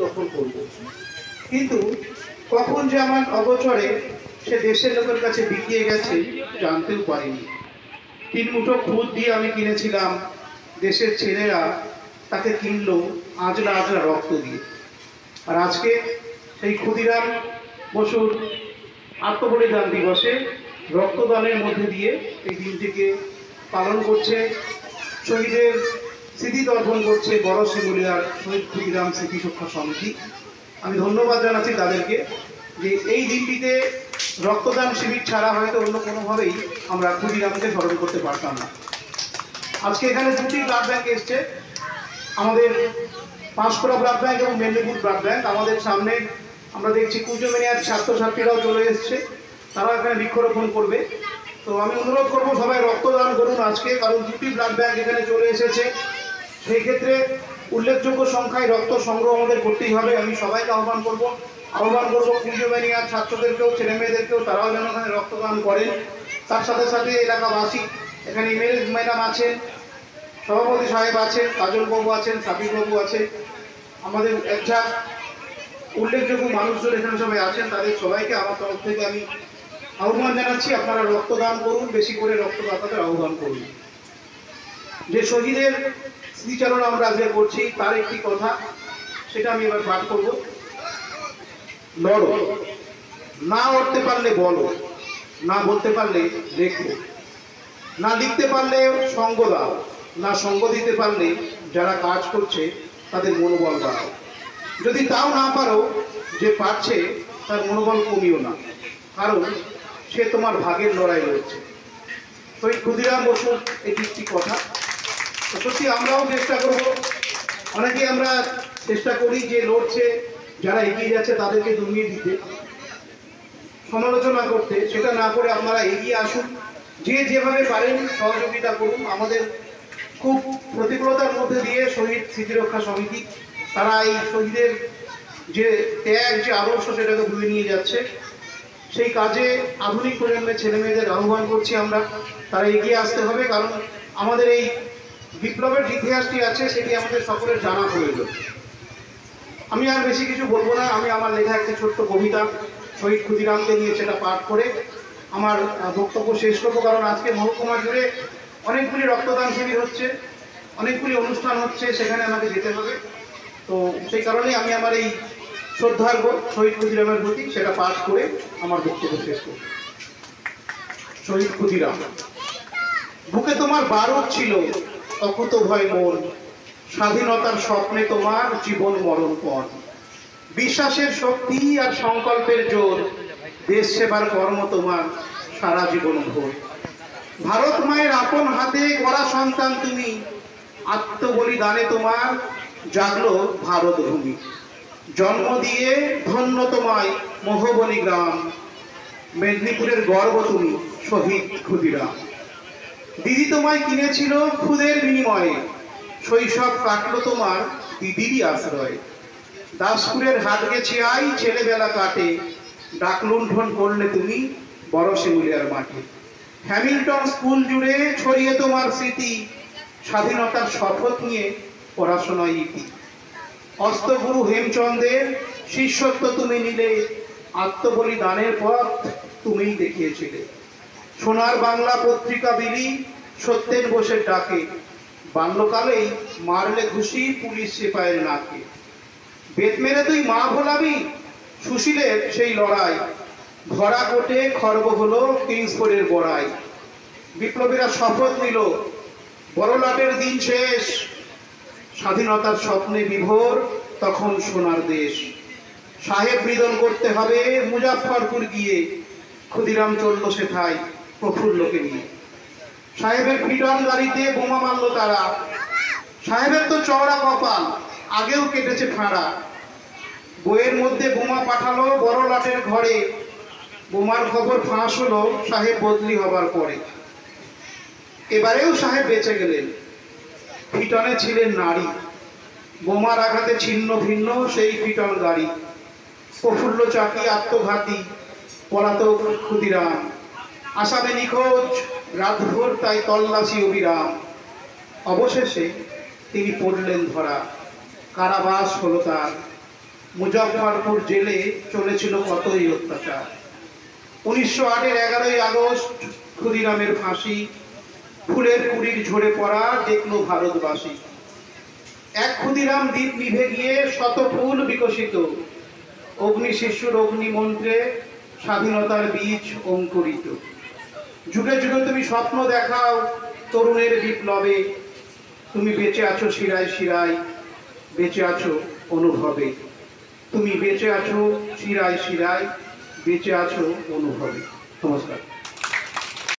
দখল করব, কিন্তু কখন যে আমার অগোচরে সে দেশের লোকের কাছে বিকিয়ে গেছে জানতেও পারিনি। 3 মুঠো খুদ দিয়ে আমি কিনেছিলাম, দেশের ছেলেরা তাকে কিনলো আজরা আজরা রক্ত দিয়ে। আর আজকে সেই ক্ষুদিরাম বসুর আত্মবলিদান দিবসে রক্তদানের মধ্যে দিয়ে এই দিনটিকে পালন করছে, শহীদের স্মৃতি দর্পণ করছে বড় শিমুলিয়ার শহীদ ক্ষুদিরাম স্মৃতি সুরক্ষা সমিতি। আমি ধন্যবাদ জানাচ্ছি তাদেরকে যে এই দিনটিতে রক্তদান শিবির ছাড়া হয়তো অন্য কোনোভাবেই আমরা ক্ষুদিরামকে স্মরণ করতে পারতাম না। আজকে এখানে 2টি ব্লাড ব্যাংক এসছে, আমাদের পাঁশকুড়া ব্লাড ব্যাংক এবং মেদিনীপুর ব্লাড ব্যাংক। আমাদের সামনে আমরা দেখছি কুচমেনিয়ার ছাত্রছাত্রীরাও চলে এসছে, তারা এখানে বৃক্ষরোপণ করবে। তো আমি অনুরোধ করবো সবাই রক্তদান করুন আজকে, কারণ 2টি ব্লাড ব্যাংক এখানে চলে এসেছে। সেই ক্ষেত্রে উল্লেখযোগ্য সংখ্যায় রক্ত সংগ্রহ আমাদের করতেই হবে। আমি সবাইকে আহ্বান করবো কুচমেনিয়ার ছাত্রদেরকেও, ছেলে মেয়েদেরকেও, তারাও যেন এখানে রক্তদান করেন। তার সাথে সাথে এলাকাবাসী, এখানে এমএলএ ম্যাডাম আছেন, সভাপতি সাহেব আছেন, কাজলবাবু আছেন, সাবিরবাবু আছেন, আমাদের একটা উল্লেখযোগ্য মানুষজন এখানে সবাই আছেন। তাদের সবাইকে আমার তরফ থেকে আমি আহ্বান জানাচ্ছি, আপনারা রক্তদান করুন, বেশি করে রক্তদাতাদের আহ্বান করুন। যে শহীদের স্মৃতিচারণ আমরা আজকে করছি তার একটি কথা, সেটা আমি এবার পাঠ করব। লড়ো, না উঠতে পারলে বলো, না বলতে পারলে লেখো, না লিখতে পারলে সঙ্গ দাও, না সঙ্গ দিতে পারলে যারা কাজ করছে তাদের মনোবল বাড়াও। যদি তাও না পারো, যে পারছে তার মনোবল কমিও না, কারণ সে তোমার ভাগের লড়াই লড়ছে। শহীদ ক্ষুদিরাম বসুর এটি একটি কথা। সত্যি আমরাও চেষ্টা করব, অনেকেই আমরা চেষ্টা করি যে লড়ছে, যারা এগিয়ে যাচ্ছে তাদেরকে দমিয়ে দিতে, সমালোচনা করতে। সেটা না করে আপনারা এগিয়ে আসুন, যে যেভাবে পারেন সহযোগিতা করুন। আমাদের খুব প্রতিকূলতার মধ্যে দিয়ে শহীদ স্মৃতিরক্ষা সমিতি, তারা এই শহীদের যে ত্যাগ, যে আদর্শ, সেটাকে বয়ে নিয়ে যাচ্ছে। সেই কাজে আধুনিক প্রজন্মের ছেলেমেয়েদের আহ্বান করছি আমরা, তারা এগিয়ে আসতে হবে, কারণ আমাদের এই বিপ্লবের ইতিহাসটি আছে, সেটি আমাদের সকলের জানা প্রয়োজন। আমি আর বেশি কিছু বলবো না, আমি আমার লেখা একটি ছোট্ট কবিতা শহীদ ক্ষুদিরামকে নিয়ে সেটা পাঠ করে আমার বক্তব্য শেষ করবো। কারণ আজকে মহকুমা জুড়ে অনেকগুলি রক্তদান শিবির হচ্ছে, অনেকগুলি অনুষ্ঠান হচ্ছে, সেখানে আমাকে যেতে হবে। তো সেই কারণেই আমি আমার এই শ্রদ্ধার শহীদ ক্ষুদিরামের প্রতি সেটা পাঠ করে আমার বক্তব্য শেষ করব। শহীদ ক্ষুদিরাম। বুকে তোমার বারুদ ছিল, অকুত ভয় মন, স্বাধীনতার স্বপ্নে তোমার জীবন মরণ পণ, বিশ্বাসের শক্তি আর সংকল্পের জোর, দেশ সেবার কর্ম তোমার সারা জীবন ভোর। ভারত মায়ের আপন হাতে গড়া সন্তান তুমি, আত্মবলিদানে তোমার জাগলো ভারত ভূমি। জন্ম দিয়ে ধন্য তোমায় মহবনী গ্রাম, মেদিনীপুরের গর্ব তুমি শহীদ ক্ষুদিরাম। দিদি তোমায় কিনেছিল খুদের বিনিময়ে, শৈশব কাটলো তোমার দিদিরই আশ্রয়। দাসপুরের হাট গেছে আই ছেলেবেলা কাটে, ডাকলুণ্ঠন করলে তুমি বড় শিমুলিয়ার মাঠে। হ্যামিল্টন স্কুল জুড়ে ছড়িয়ে তোমার স্মৃতি, স্বাধীনতার শপথ নিয়ে পড়াশোনায় ইতি। অস্ত্রগুরু হেমচন্দ্রের শিষ্যত্ব তুমি নিলে, আত্মবলিদানের পথ তুমিই দেখিয়েছিলে। সোনার বাংলা পত্রিকা বিলি সত্যের বসে ডাকে, বাল্যকালেই মারলে ঘুষি পুলিশ সিপাহের নাকে। বেত মেরে তুই মা ভোলাবি, সুশীলের সেই লড়াই, ভরা কোটে খর্ব হলো কিংসফোর্ডের বড়াই। বিপ্লবীরা শপথ নিল, বড়লাটের দিন শেষ, স্বাধীনতার স্বপ্নে বিভোর তখন সোনার দেশ। সাহেব বিদন করতে হবে মুজাফফরপুর গিয়ে, ক্ষুদিরাম চলল সেথায় প্রফুল্লকে নিয়ে। সাহেবের পিটন গাড়িতে বোমা মারল তারা, সাহেবের তো চওড়া কপাল, আগেও কেটেছে ফাঁড়া। বইয়ের মধ্যে বোমা পাঠালো বড় লাটের ঘরে, বোমার খবর ফাঁস হলো সাহেব বদলি হবার পরে। এবারেও সাহেব বেঁচে গেলেন, পিটনে ছিলেন নারী, বোমার আঘাতে ছিন্ন ভিন্ন সেই পিটন গাড়ি। প্রফুল্ল চাকি আত্মঘাতী, পলাতক ক্ষুদিরাম, আসামে নিখোঁজ রাতভর তাই তল্লাশি অবিরাম। অবশেষে তিনি পড়লেন ধরা, কারাবাস হলো তার, মুজফ্ফরপুর জেলে চলেছিল কতই অত্যাচার। 1908-এর 11ই আগস্ট ক্ষুদিরামের ফাঁসি, ফুলের কুড়ির ঝরে পড়া দেখলো ভারতবাসী। এক ক্ষুদিরাম দ্বীপ নিভে গিয়ে শত ফুল বিকশিত, অগ্নি শিশুর অগ্নিমন্ত্রে স্বাধীনতার বীজ অঙ্কুরিত। যুগে যুগে তুমি স্বপ্ন দেখাও তরুণের বিপ্লবে, তুমি বেঁচে আছো শিরায় শিরায়, বেঁচে আছো অনুভবে। তুমি বেঁচে আছো শিরায় শিরায়, বেঁচে আছো অনুভবে। নমস্কার।